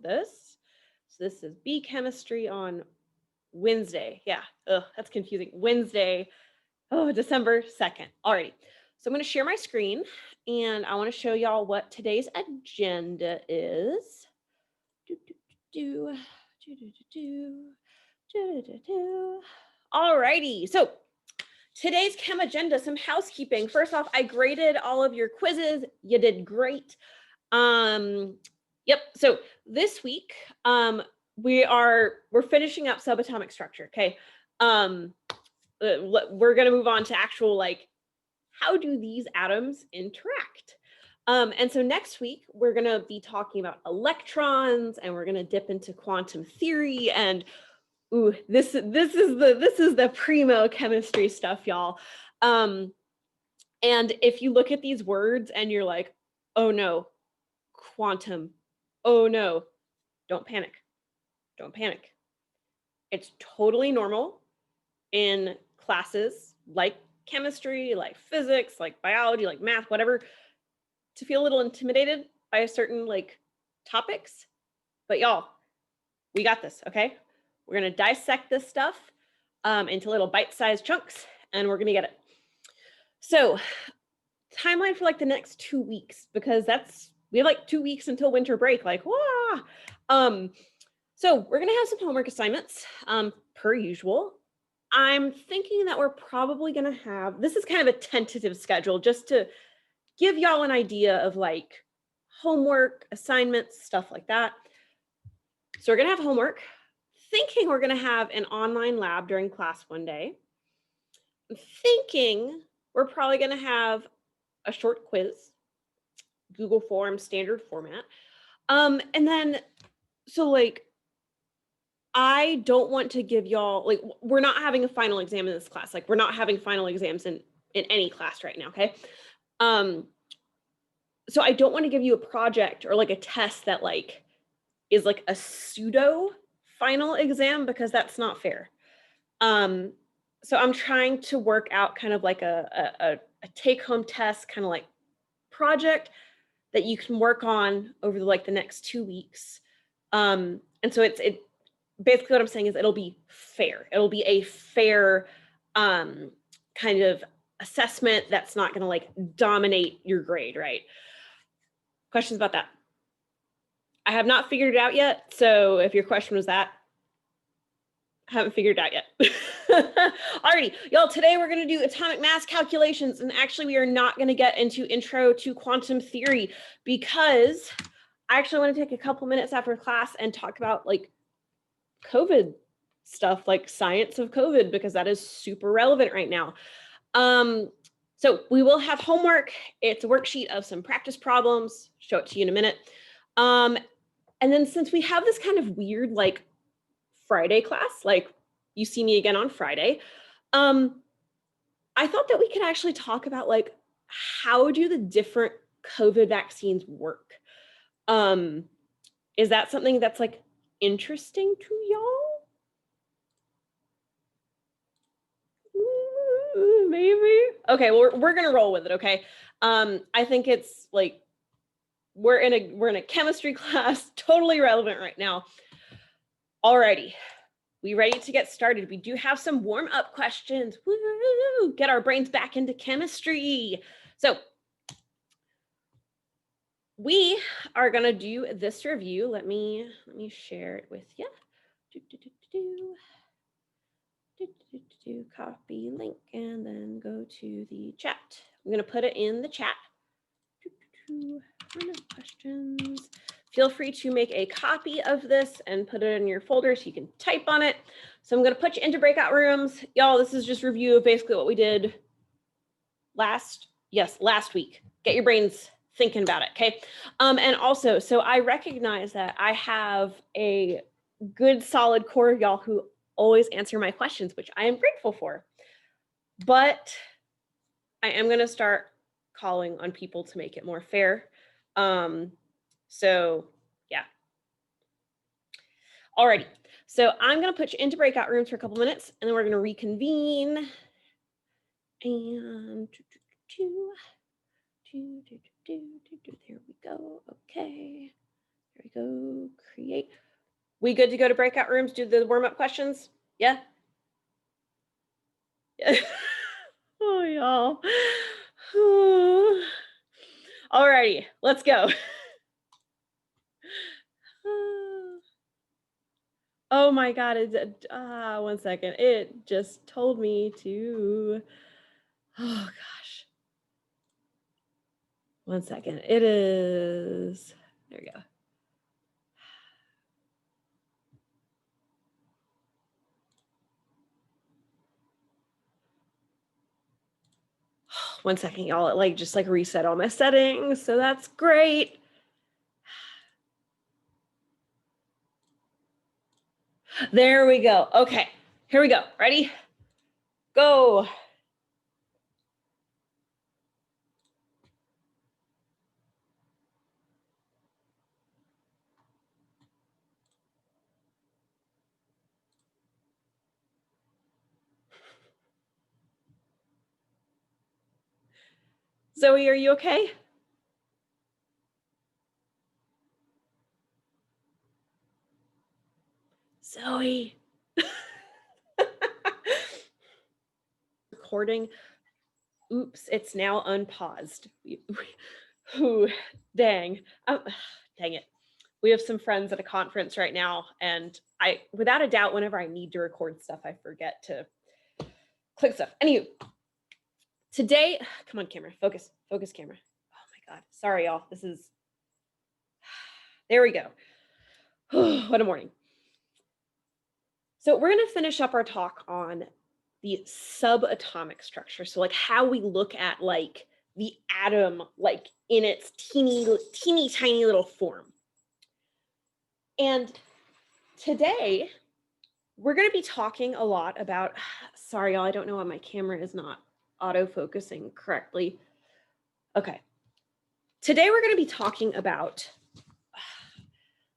this. So this is B chemistry on Wednesday. Yeah, that's confusing. Wednesday, December 2nd. Alrighty. So I'm going to share my screen and I want to show y'all what today's agenda is. Do, do, do, do, do, do, do, do, do. Alrighty. So today's chem agenda, some housekeeping. First off, I graded all of your quizzes. You did great. Yep. So this week, we're finishing up subatomic structure. Okay. We're going to move on to actual, like, how do these atoms interact? And so next week, we're going to be talking about electrons and we're going to dip into quantum theory and this is the primo chemistry stuff, y'all. And if you look at these words and you're like, oh no, quantum, oh no, don't panic. Don't panic. It's totally normal in classes like chemistry, like physics, like biology, like math, whatever, to feel a little intimidated by a certain like topics. But y'all, we got this, okay? We're gonna dissect this stuff into little bite-sized chunks and we're gonna get it. So timeline for like the next 2 weeks, because we have like 2 weeks until winter break, like, wow. So we're gonna have some homework assignments, per usual. I'm thinking that we're probably gonna have, this is kind of a tentative schedule just to give y'all an idea of like homework, assignments, stuff like that. So we're gonna have homework, thinking we're gonna have an online lab during class one day. I'm thinking we're probably gonna have a short quiz, Google Forms, standard format. And then, so like, I don't want to give y'all, like, we're not having a final exam in this class. Like, we're not having final exams in any class right now, okay? So I don't want to give you a project or like a test that like is like a pseudo final exam, because that's not fair. So I'm trying to work out kind of like a take-home test, kind of like project that you can work on over the next 2 weeks. And so it basically what I'm saying is it'll be fair. It'll be a fair kind of assessment that's not going to like dominate your grade, right? Questions about that? I have not figured it out yet. So if your question was that, I haven't figured it out yet. Alrighty, y'all, today we're going to do atomic mass calculations. And actually, we are not going to get into intro to quantum theory, because I actually want to take a couple minutes after class and talk about like COVID stuff, like science of COVID, because that is super relevant right now. So we will have homework. It's a worksheet of some practice problems. Show it to you in a minute. And then since we have this kind of weird like Friday class, like you see me again on Friday, I thought that we could actually talk about like, how do the different COVID vaccines work? Is that something that's like interesting to y'all? Maybe. Okay, well, we're gonna roll with it, okay? I think it's like we're in a chemistry class, totally relevant right now. Alrighty, we ready to get started? We do have some warm-up questions. Woo! Get our brains back into chemistry. So we are gonna do this review. Let me share it with you. Copy link and then go to the chat. I'm gonna put it in the chat. Questions. Feel free to make a copy of this and put it in your folder so you can type on it. So I'm going to put you into breakout rooms. Y'all, this is just review of basically what we did last week. Get your brains thinking about it, okay? And also, so I recognize that I have a good solid core of y'all who always answer my questions, which I am grateful for. But I am going to start calling on people to make it more fair. So yeah. Alrighty. So I'm going to put you into breakout rooms for a couple minutes and then we're going to reconvene. And there we go. Okay. Here we go, create. We good to go to breakout rooms, do the warm-up questions? Yeah? Yeah. Oh, y'all. Alrighty, let's go. Oh my God, one second. It just told me to, oh gosh. One second, it is, there we go. One second, y'all, it like just like reset all my settings, so that's great. There we go. Okay, here we go. Ready? Go. Zoe, are you okay? Zoe. Recording. Oops, it's now unpaused. Ooh, dang. Dang it. We have some friends at a conference right now, and without a doubt, whenever I need to record stuff, I forget to click stuff. Anywho, today, come on, camera, focus, camera. Oh my God, sorry, y'all. This is, there we go. What a morning. So we're gonna finish up our talk on the subatomic structure. So like how we look at like the atom, like in its teeny tiny little form. And today we're going to be talking a lot about, sorry, y'all, I don't know why my camera is not auto-focusing correctly. Okay. Today we're going to be talking about,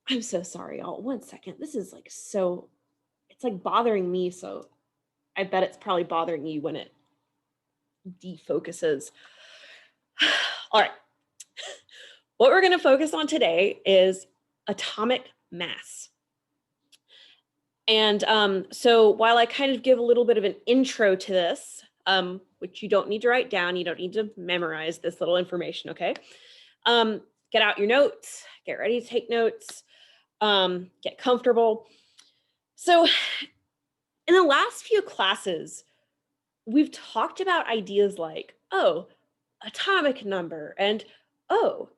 I'm so sorry, y'all. One second. This is like so, it's like bothering me. So I bet it's probably bothering you when it defocuses. All right. What we're going to focus on today is atomic mass. And so while I kind of give a little bit of an intro to this, which you don't need to write down, you don't need to memorize this little information, okay? Get out your notes, get ready to take notes, get comfortable. So in the last few classes, we've talked about ideas like, oh, atomic number, and oh,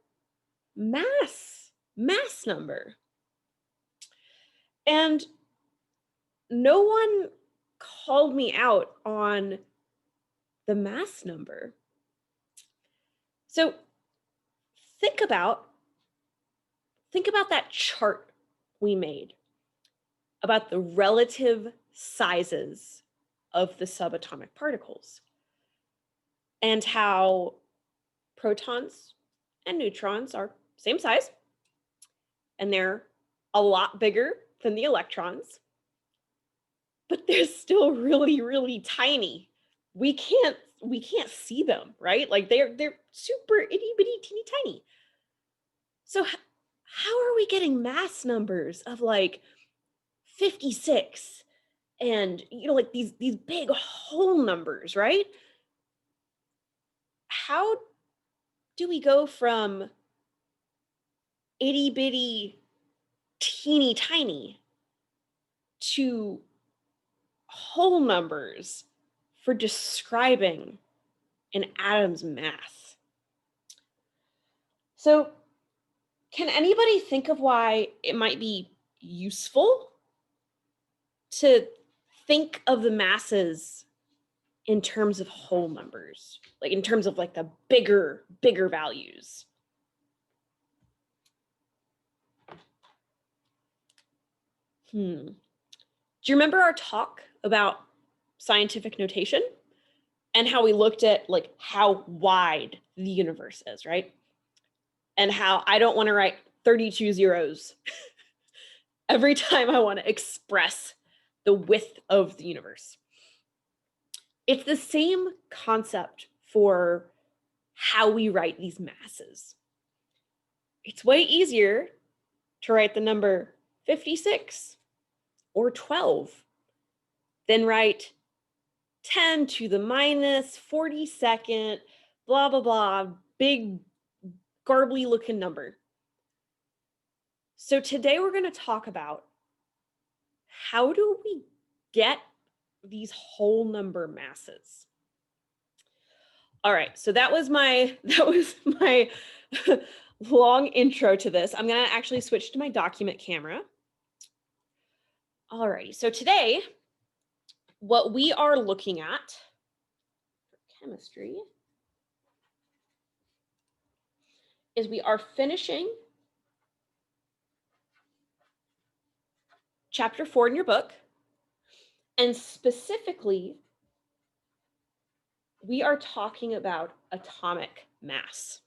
mass number. And no one called me out on the mass number. So think about that chart we made about the relative sizes of the subatomic particles and how protons and neutrons are same size, and they're a lot bigger than the electrons, but they're still really, really tiny. We can't see them, right? Like they're super itty bitty teeny tiny. So how are we getting mass numbers of like 56 and like these big whole numbers, right? How do we go from itty bitty teeny tiny to whole numbers for describing an atom's mass? So can anybody think of why it might be useful to think of the masses in terms of whole numbers, like in terms of like the bigger values? Do you remember our talk about scientific notation and how we looked at like how wide the universe is, right? And how I don't want to write 32 zeros every time I want to express the width of the universe. It's the same concept for how we write these masses. It's way easier to write the number 56 or 12. Then write 10 to the minus 42nd, blah, blah, blah, big garbly looking number. So today we're going to talk about how do we get these whole number masses. All right, so that was my long intro to this. I'm going to actually switch to my document camera. All righty, so today what we are looking at for chemistry is we are finishing chapter 4 in your book, and specifically we are talking about atomic mass.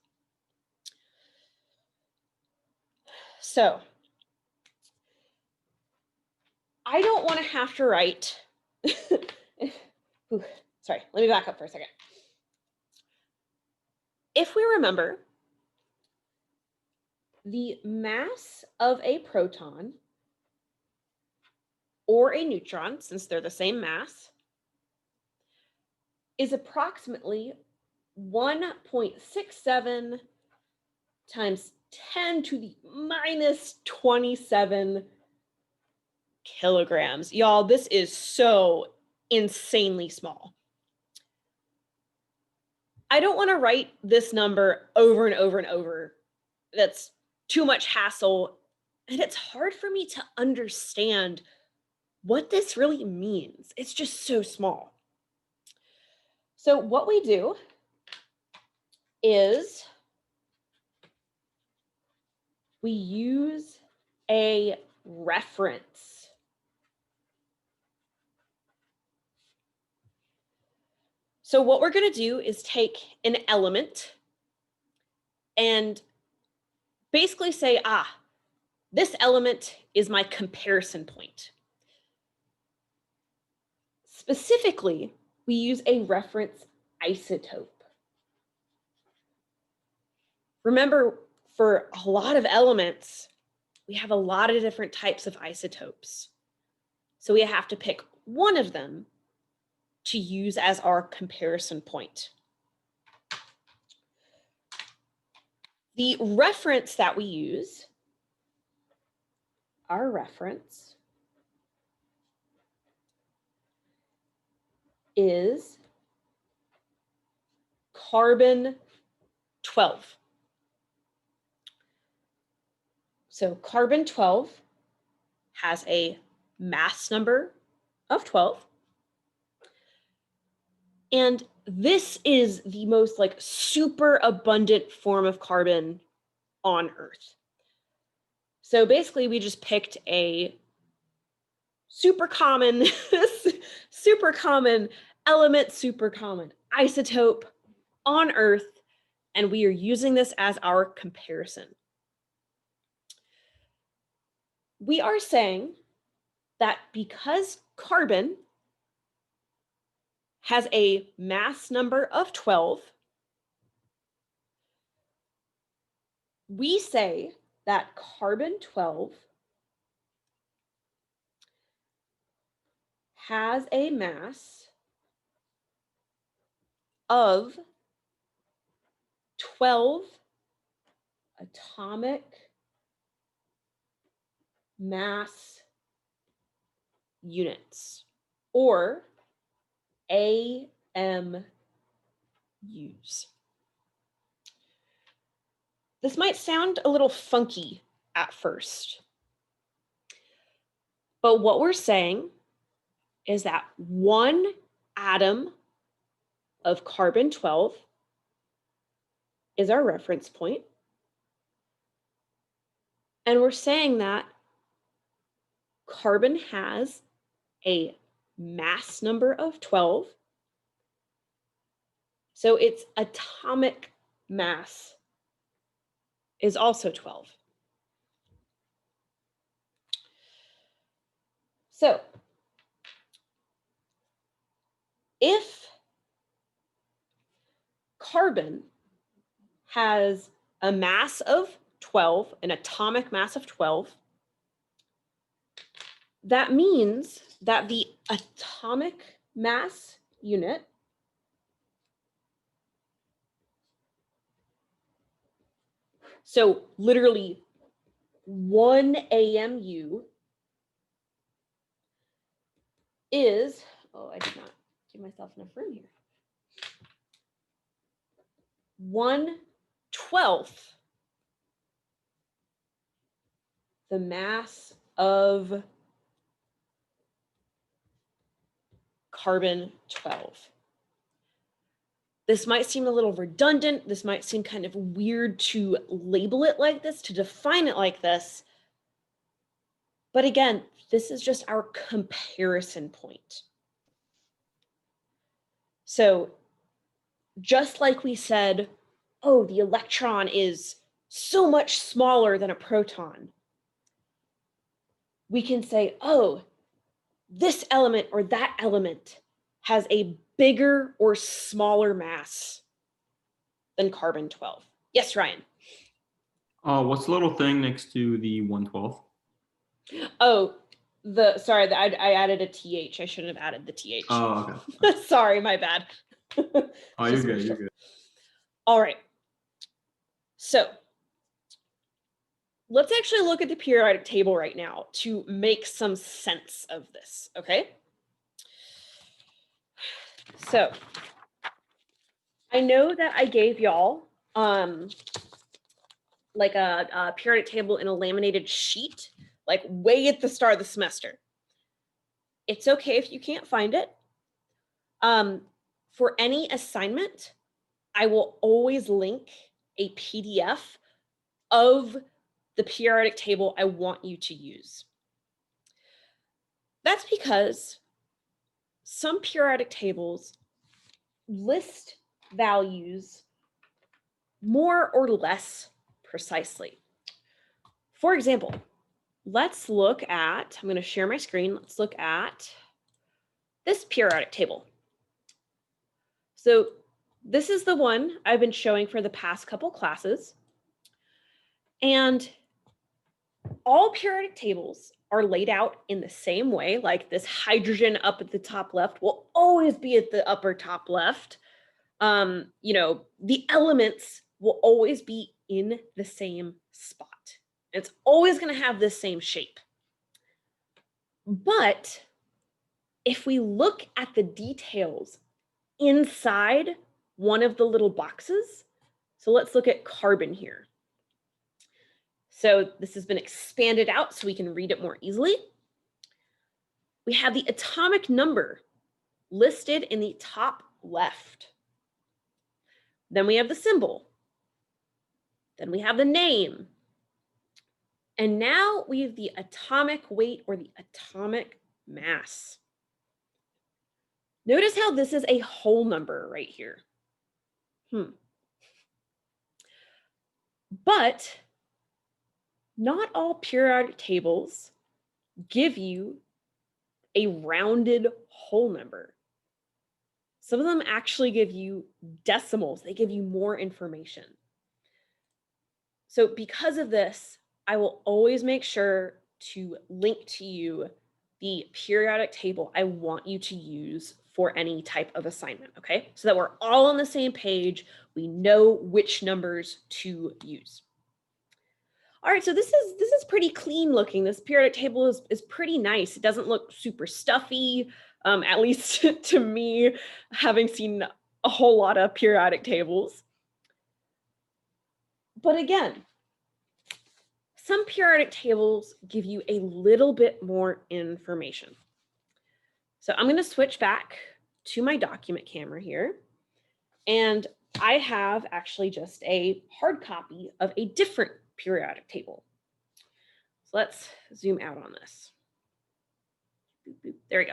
So I don't want to have to write, ooh, sorry, let me back up for a second. If we remember, the mass of a proton or a neutron, since they're the same mass, is approximately 1.67 times 10 to the minus 27 kilograms. Y'all, this is so insanely small. I don't want to write this number over and over and over. That's too much hassle. And it's hard for me to understand what this really means. It's just so small. So what we do is we use a reference. So what we're going to do is take an element and basically say, this element is my comparison point. Specifically, we use a reference isotope. Remember, for a lot of elements, we have a lot of different types of isotopes. So we have to pick one of them to use as our comparison point. The reference that we use, our reference, is carbon 12. So carbon 12 has a mass number of 12. And this is the most super abundant form of carbon on Earth. So basically we just picked a super common element, super common isotope on Earth, and we are using this as our comparison. We are saying that because carbon has a mass number of 12, we say that carbon 12 has a mass of 12 atomic mass units, or AMUs. This might sound a little funky at first, but what we're saying is that one atom of carbon 12 is our reference point. And we're saying that carbon has a mass number of 12. So its atomic mass is also 12. So if carbon has a mass of 12, an atomic mass of 12, that means that the atomic mass unit so literally 1 AMU is, oh, I did not give myself enough room here. 1/12 the mass of carbon 12. This might seem a little redundant. This might seem kind of weird to label it like this, to define it like this. But again, this is just our comparison point. So just like we said, oh, the electron is so much smaller than a proton, we can say, oh, this element or that element has a bigger or smaller mass than carbon 12. Yes, Ryan. What's the little thing next to the 112? Oh, sorry, I added a TH. I shouldn't have added the TH. Oh, okay. Sorry, my bad. Oh, you're good, you're good. All right. So let's actually look at the periodic table right now to make some sense of this, okay? So I know that I gave y'all like a periodic table in a laminated sheet, like way at the start of the semester. It's okay if you can't find it. For any assignment, I will always link a PDF of the periodic table I want you to use. That's because some periodic tables list values more or less precisely. For example, let's look at, I'm going to share my screen. Let's look at this periodic table. So this is the one I've been showing for the past couple classes. And all periodic tables are laid out in the same way, like this hydrogen up at the top left will always be at the upper top left. You know, the elements will always be in the same spot. It's always going to have this same shape. But if we look at the details inside one of the little boxes, so let's look at carbon here. So this has been expanded out so we can read it more easily. We have the atomic number listed in the top left. Then we have the symbol. Then we have the name. And now we have the atomic weight or the atomic mass. Notice how this is a whole number right here. But not all periodic tables give you a rounded whole number. Some of them actually give you decimals. They give you more information. So because of this, I will always make sure to link to you the periodic table I want you to use for any type of assignment, okay? So that we're all on the same page, we know which numbers to use. All right, so this is pretty clean looking. This periodic table is pretty nice. It doesn't look super stuffy, at least to me, having seen a whole lot of periodic tables. But again, some periodic tables give you a little bit more information. So I'm going to switch back to my document camera here. And I have actually just a hard copy of a different periodic table. So let's zoom out on this. Boop, boop. There we go.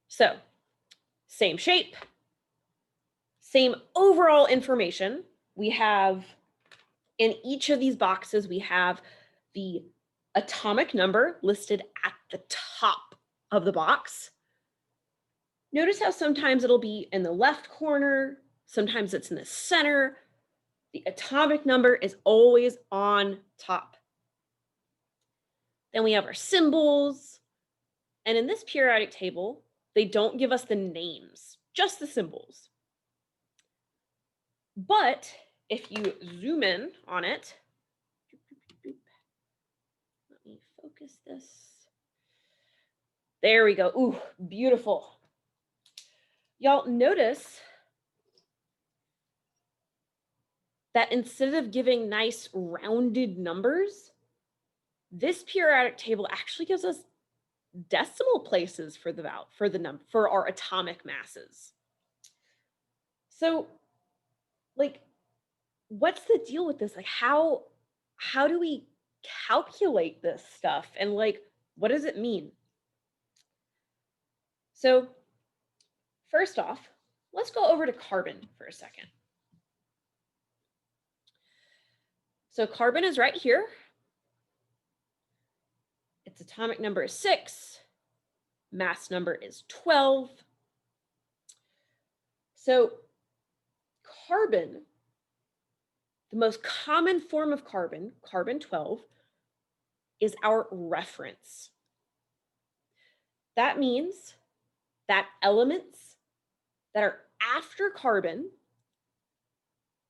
So same shape, same overall information. We have in each of these boxes, we have the atomic number listed at the top of the box. Notice how sometimes it'll be in the left corner, sometimes it's in the center, The atomic number is always on top. Then we have our symbols. And in this periodic table, they don't give us the names, just the symbols. But if you zoom in on it, let me focus this. There we go. Ooh, beautiful. Y'all notice that instead of giving nice rounded numbers, this periodic table actually gives us decimal places for for our atomic masses. So, like, what's the deal with this? Like, how do we calculate this stuff, and like, what does it mean? So, first off, let's go over to carbon for a second. So carbon is right here. Its atomic number is 6. Mass number is 12. So carbon, the most common form of carbon, carbon 12, is our reference. That means that elements that are after carbon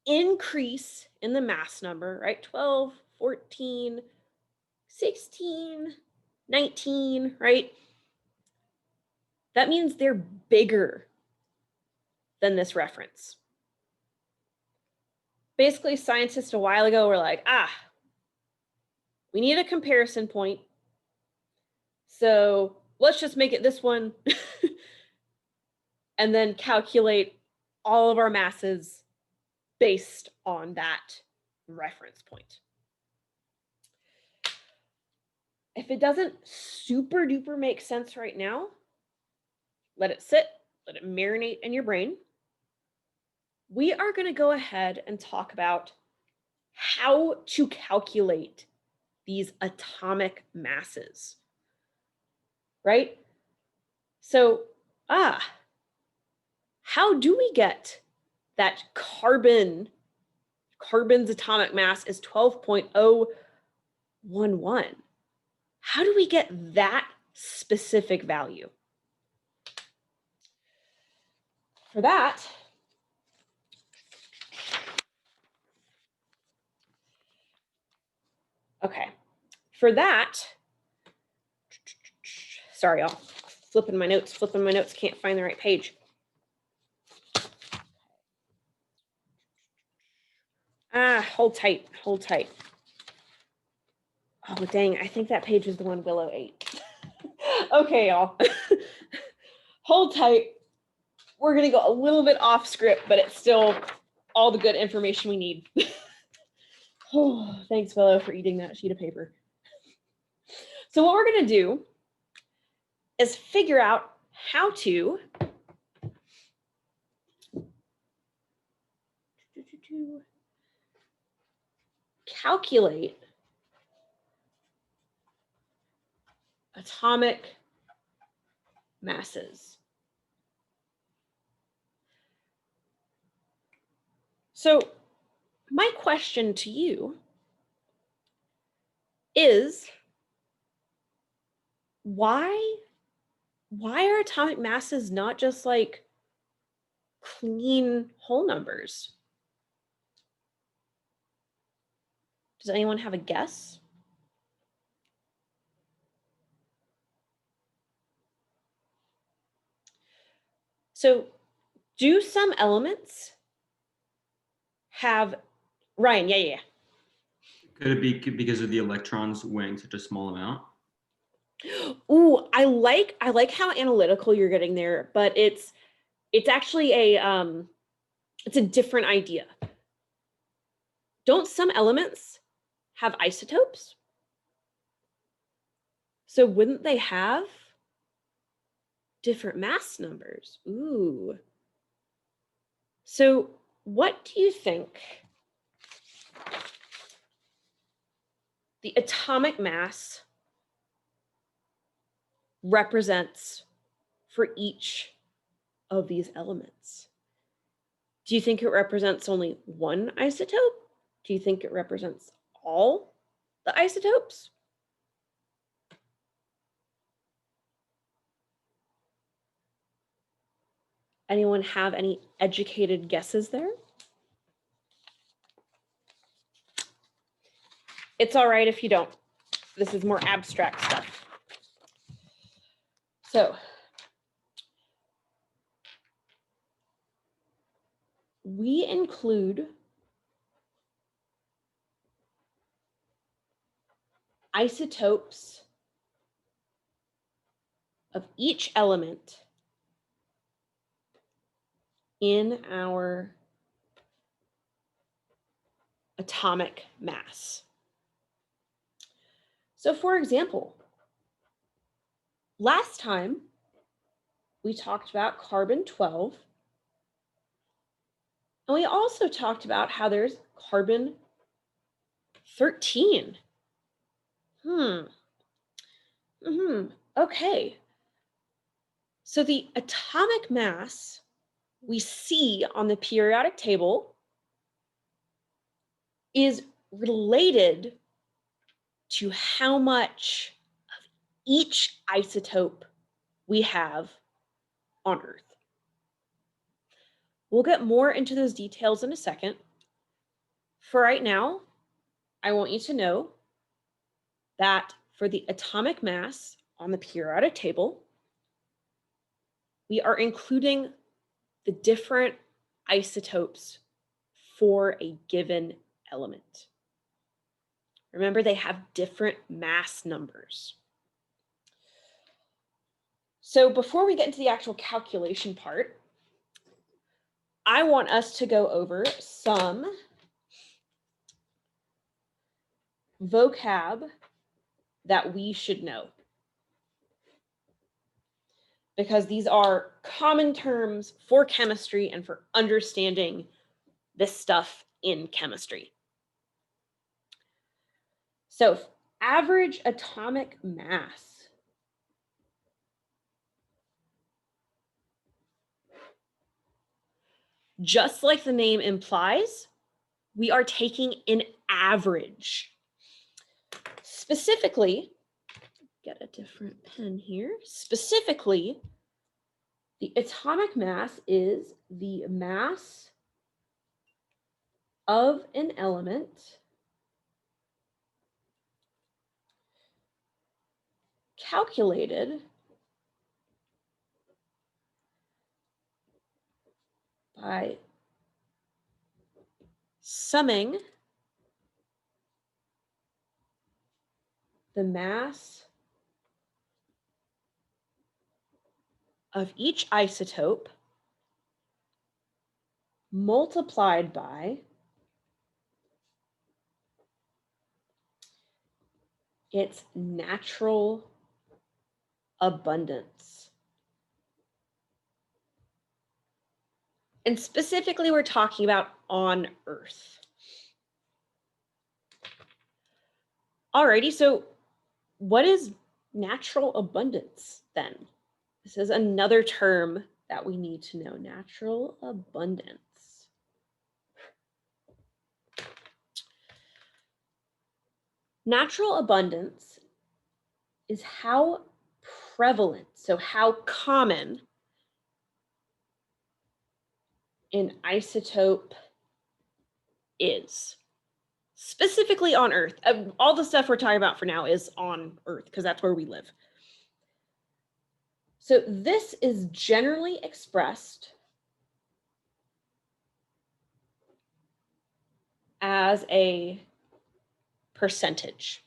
increase in the mass number, right? 12, 14, 16, 19, right? That means they're bigger than this reference. Basically, scientists a while ago were like, we need a comparison point. So let's just make it this one and then calculate all of our masses based on that reference point. If it doesn't super duper make sense right now, let it sit, let it marinate in your brain. We are going to go ahead and talk about how to calculate these atomic masses, right? So, how do we get that carbon's atomic mass is 12.011? How do we get that specific value? For that, sorry, y'all, flipping my notes, can't find the right page. Hold tight. Oh, dang, I think that page is the one Willow ate. Okay, y'all. Hold tight. We're going to go a little bit off script, but it's still all the good information we need. Oh, thanks, Willow, for eating that sheet of paper. So what we're going to do is figure out how to calculate atomic masses. So my question to you is, why are atomic masses not just like clean whole numbers? Does anyone have a guess? So do some elements have, Ryan, yeah. Could it be because of the electrons weighing such a small amount? Ooh, I like how analytical you're getting there, but it's actually it's a different idea. Don't some elements have isotopes? So wouldn't they have different mass numbers? Ooh. So what do you think the atomic mass represents for each of these elements? Do you think it represents only one isotope? Do you think it represents all the isotopes? Anyone have any educated guesses there? It's all right if you don't. This is more abstract stuff. So, we include isotopes of each element in our atomic mass. So for example, last time we talked about carbon-12, and we also talked about how there's carbon-13. Okay. So the atomic mass we see on the periodic table is related to how much of each isotope we have on Earth. We'll get more into those details in a second. For right now, I want you to know that for the atomic mass on the periodic table, we are including the different isotopes for a given element. Remember, they have different mass numbers. So before we get into the actual calculation part, I want us to go over some vocab that we should know, because these are common terms for chemistry and for understanding this stuff in chemistry. So average atomic mass. Just like the name implies, we are taking an average. Specifically, get a different pen here. Specifically, the atomic mass is the mass of an element calculated by summing the mass of each isotope multiplied by its natural abundance. And specifically, we're talking about on Earth. Alrighty, so what is natural abundance then? This is another term that we need to know, natural abundance. Natural abundance is how prevalent, so how common an isotope is, specifically on Earth. All the stuff we're talking about for now is on Earth because that's where we live. So this is generally expressed as a percentage.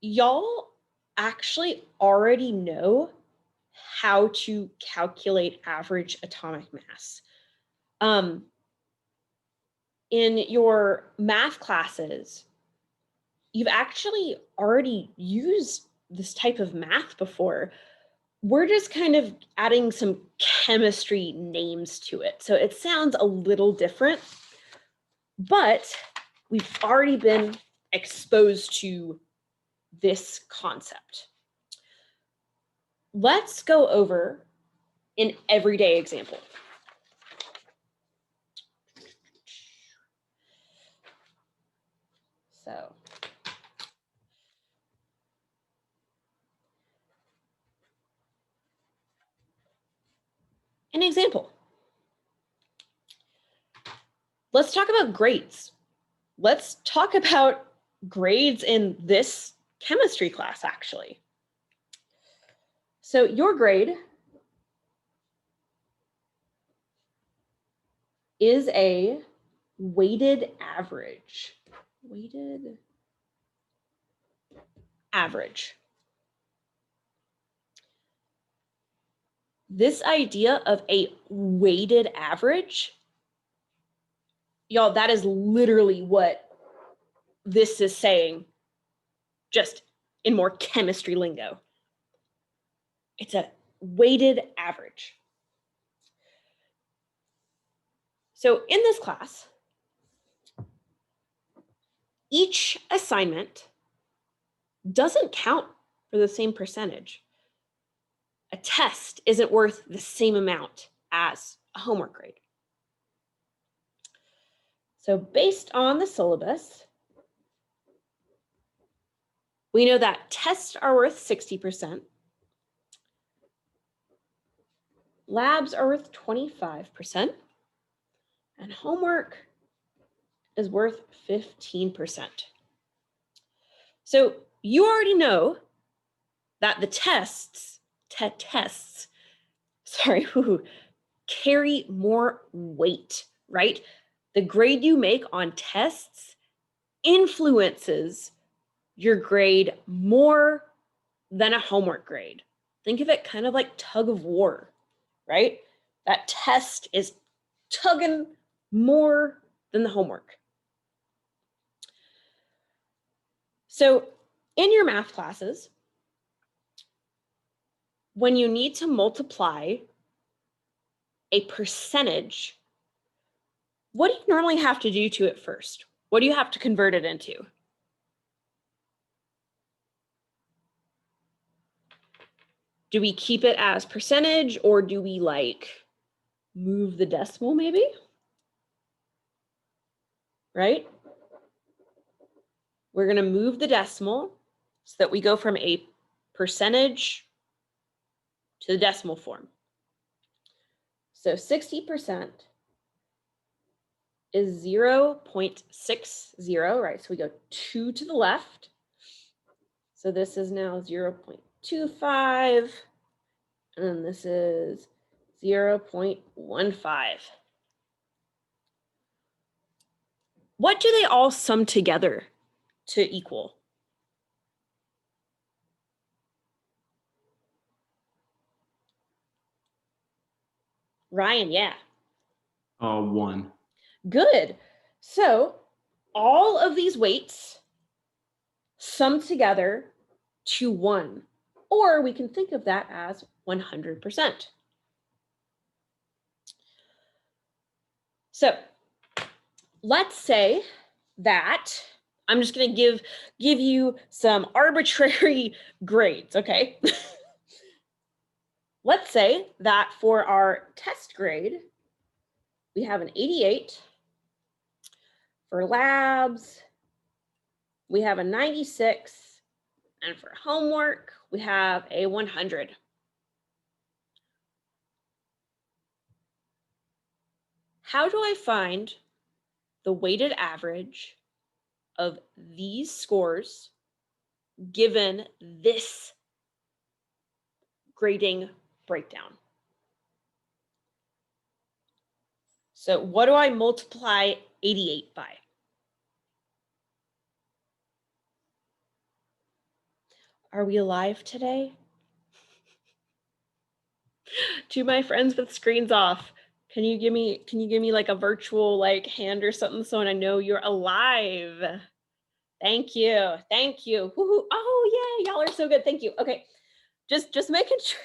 Y'all actually already know how to calculate average atomic mass. In your math classes, you've actually already used this type of math before. We're just kind of adding some chemistry names to it. So it sounds a little different, but we've already been exposed to this concept. let's go over an everyday example. So an example. Let's talk about grades. Let's talk about grades in this chemistry class, actually. So your grade is a weighted average. Weighted average. This idea of a weighted average, y'all, that is literally what this is saying, just in more chemistry lingo. It's a weighted average. So in this class, each assignment doesn't count for the same percentage. A test isn't worth the same amount as a homework grade. So based on the syllabus, we know that tests are worth 60%, labs are worth 25%, and homework is worth 15%. So you already know that the tests carry more weight, right? The grade you make on tests influences your grade more than a homework grade. Think of it kind of like tug of war, right? That test is tugging more than the homework. So in your math classes, when you need to multiply a percentage, what do you normally have to do to it first? What do you have to convert it into? Do we keep it as percentage, or do we like move the decimal maybe? Right? We're going to move the decimal so that we go from a percentage to the decimal form. So 60% is 0.60, right? So we go 2 to the left. So this is now 0.25, and then this is 0.15. What do they all sum together to equal? Ryan, yeah. 1. Good. So all of these weights sum together to 1, or we can think of that as 100%. So let's say that I'm just going to give you some arbitrary grades, okay? Let's say that for our test grade, we have an 88. For labs, we have a 96. And for homework, we have a 100. How do I find the weighted average of these scores given this grading breakdown? So what do I multiply 88 by? Are we alive today? To my friends with screens off, can you give me like a virtual like hand or something so I know you're alive? Thank you. Thank you. Woo-hoo. Oh yeah, y'all are so good. Thank you. Okay. Just making sure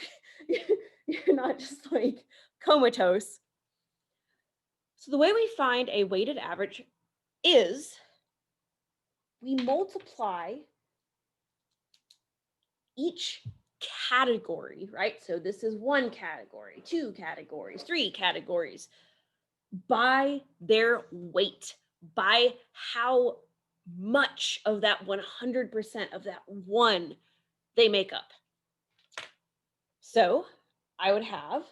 you're not just like comatose. So the way we find a weighted average is we multiply each category, right? So this is 1 category, 2 categories, 3 categories, by their weight, by how much of that 100% of that one they make up. So I would have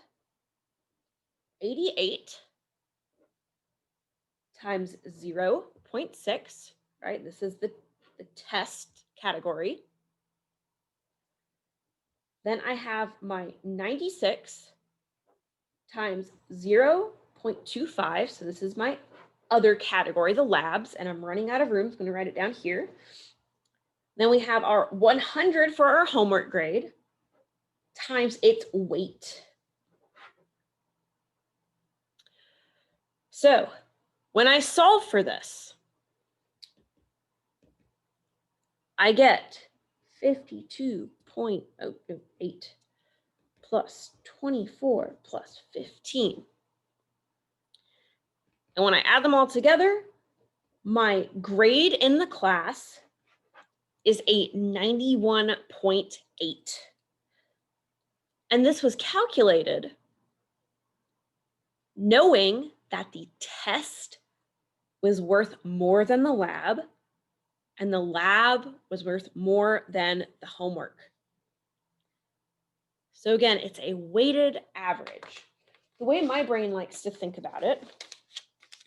88 times 0.6, right? This is the test category. Then I have my 96 times 0.25. So this is my other category, the labs, and I'm running out of room. I'm going to write it down here. Then we have our 100 for our homework grade times its weight. So when I solve for this, I get 52.08 plus 24 plus 15. And when I add them all together, my grade in the class is a 91.8. And this was calculated knowing that the test was worth more than the lab, and the lab was worth more than the homework. So again, it's a weighted average. The way my brain likes to think about it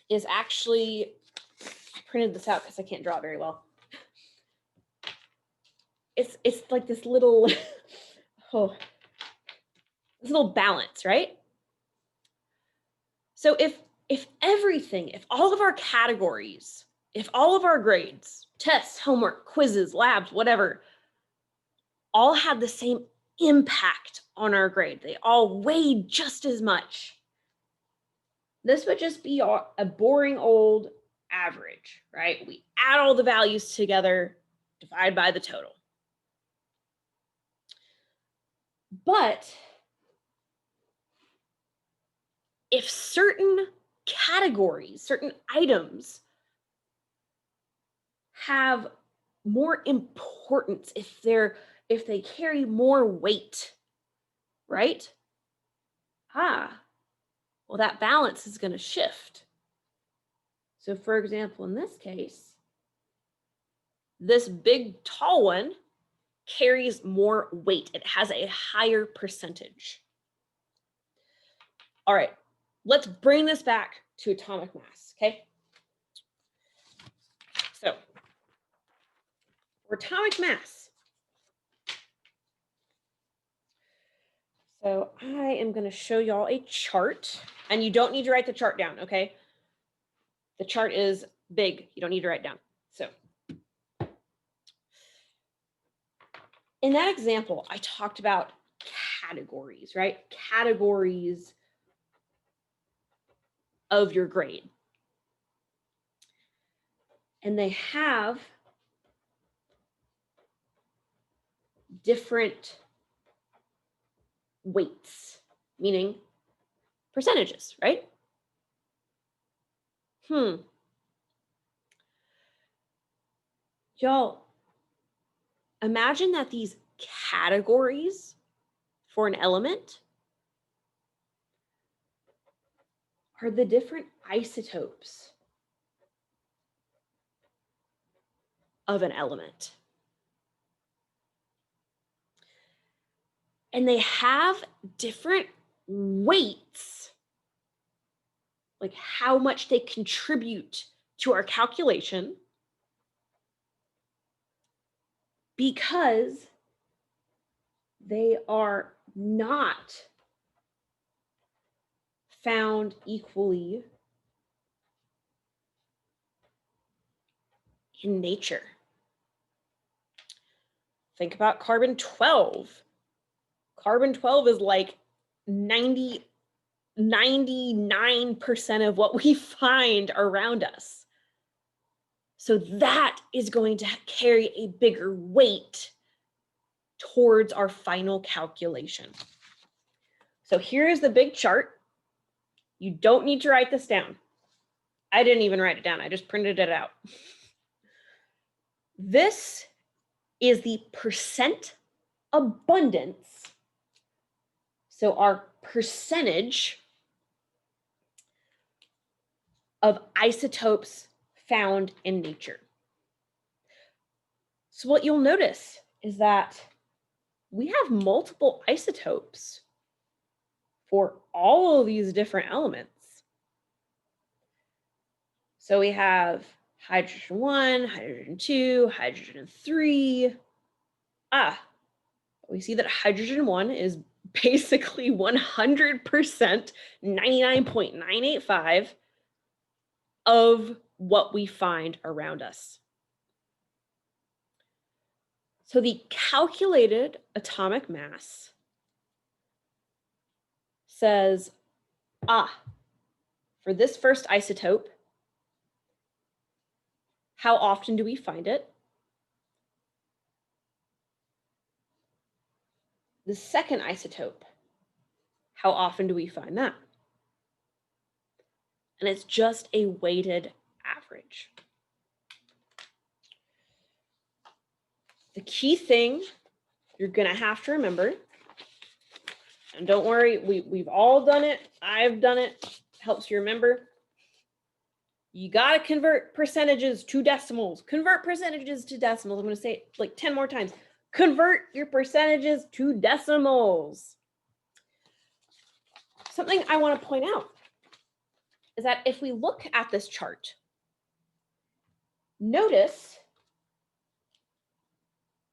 is actually, I printed this out because I can't draw very well. It's like this little, this little balance, right? So if everything, if all of our categories, if all of our grades, tests, homework, quizzes, labs, whatever, all had the same impact on our grade, they all weighed just as much, this would just be a boring old average, right? We add all the values together, divide by the total. But if certain categories, certain items have more importance, if they carry more weight, right? Well, that balance is going to shift. So for example, in this case, this big tall one carries more weight. It has a higher percentage. All right, let's bring this back to atomic mass, okay? So for atomic mass, so I am going to show y'all a chart, and you don't need to write the chart down, okay? The chart is big. You don't need to write down. So in that example, I talked about categories, right? Categories of your grade. And they have different weights, meaning percentages, right? Y'all, imagine that these categories for an element are the different isotopes of an element. And they have different weights, like how much they contribute to our calculation, because they are not found equally in nature. Think about carbon-12. Carbon-12 is like 99% of what we find around us. So that is going to carry a bigger weight towards our final calculation. So here is the big chart. You don't need to write this down. I didn't even write it down. I just printed it out. This is the percent abundance, so our percentage of isotopes found in nature. So what you'll notice is that we have multiple isotopes for all of these different elements. So we have hydrogen 1, hydrogen 2, hydrogen 3. We see that hydrogen 1 is basically 100%, 99.985 of what we find around us. So the calculated atomic mass says, for this first isotope, how often do we find it? The second isotope, how often do we find that? And it's just a weighted average. The key thing you're gonna have to remember, and don't worry, we've all done it, I've done it, helps you remember. You gotta convert percentages to decimals. Convert percentages to decimals. I'm gonna say it like 10 more times. Convert your percentages to decimals. Something I want to point out is that if we look at this chart, notice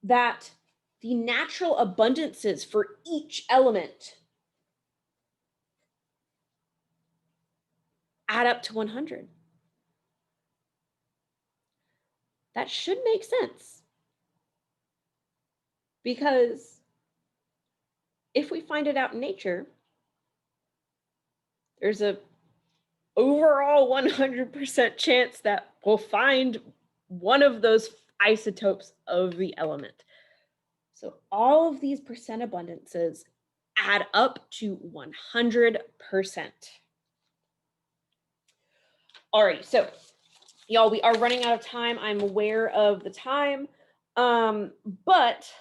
that the natural abundances for each element add up to 100. That should make sense, because if we find it out in nature, there's a overall 100% chance that we'll find one of those isotopes of the element. So all of these percent abundances add up to 100%. All right, so y'all, we are running out of time. I'm aware of the time, but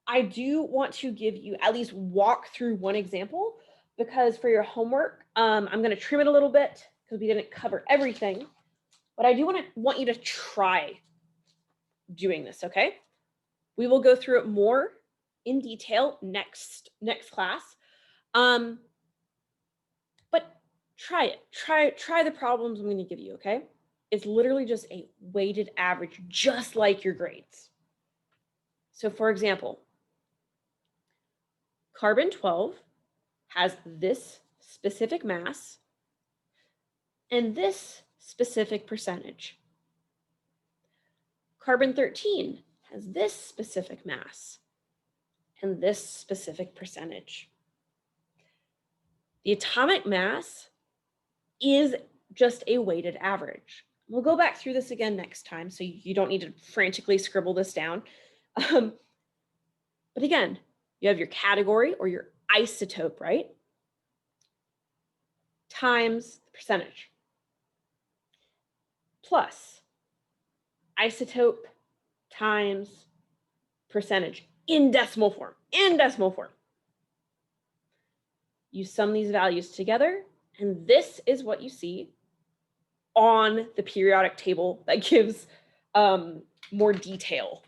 I do want to give you at least walk through one example, because for your homework, I'm going to trim it a little bit because we didn't cover everything, but I do want you to try doing this, okay? We will go through it more in detail next class. But try it. Try the problems I'm going to give you, okay? It's literally just a weighted average, just like your grades. So for example, carbon-12 has this specific mass and this specific percentage. Carbon-13 has this specific mass and this specific percentage. The atomic mass is just a weighted average. We'll go back through this again next time, so you don't need to frantically scribble this down. But again, you have your category or your isotope, right? Times the percentage. Plus isotope times percentage in decimal form, You sum these values together, and this is what you see on the periodic table that gives more detail,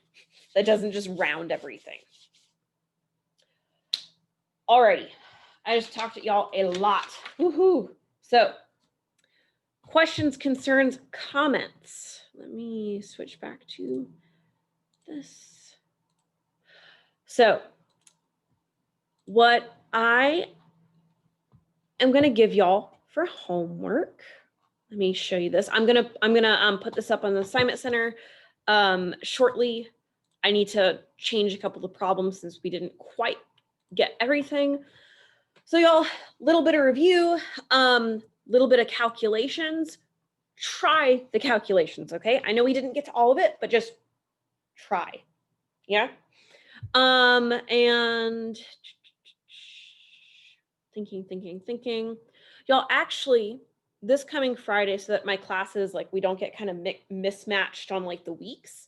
that doesn't just round everything. Alrighty, I just talked to y'all a lot. Woohoo! So, questions, concerns, comments. Let me switch back to this. So, what I am going to give y'all for homework. Let me show you this. I'm gonna put this up on the assignment center shortly. I need to change a couple of problems since we didn't quite get everything. So y'all, little bit of review, little bit of calculations. Try the calculations, okay? I know we didn't get to all of it, but just try, yeah? And thinking. Y'all, actually, this coming Friday, so that my classes, like, we don't get kind of mismatched on like the weeks,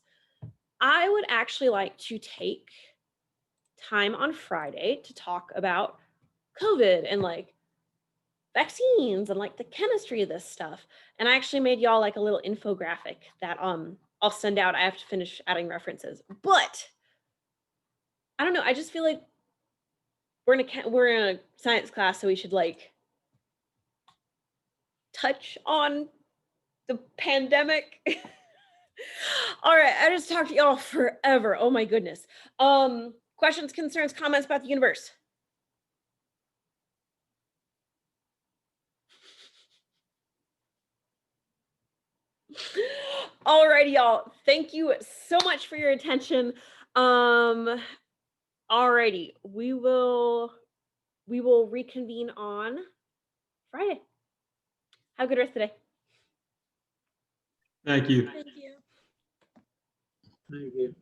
I would actually like to take time on Friday to talk about COVID and like vaccines and like the chemistry of this stuff. And I actually made y'all like a little infographic that I'll send out. I have to finish adding references. But I don't know, I just feel like we're in a science class, so we should like touch on the pandemic. All right, I just talked to y'all forever. Oh my goodness. Questions, concerns, comments about the universe? Alrighty, y'all. Thank you so much for your attention. Alrighty, we will reconvene on Friday. Have a good rest of the day. Thank you. Thank you. Thank you.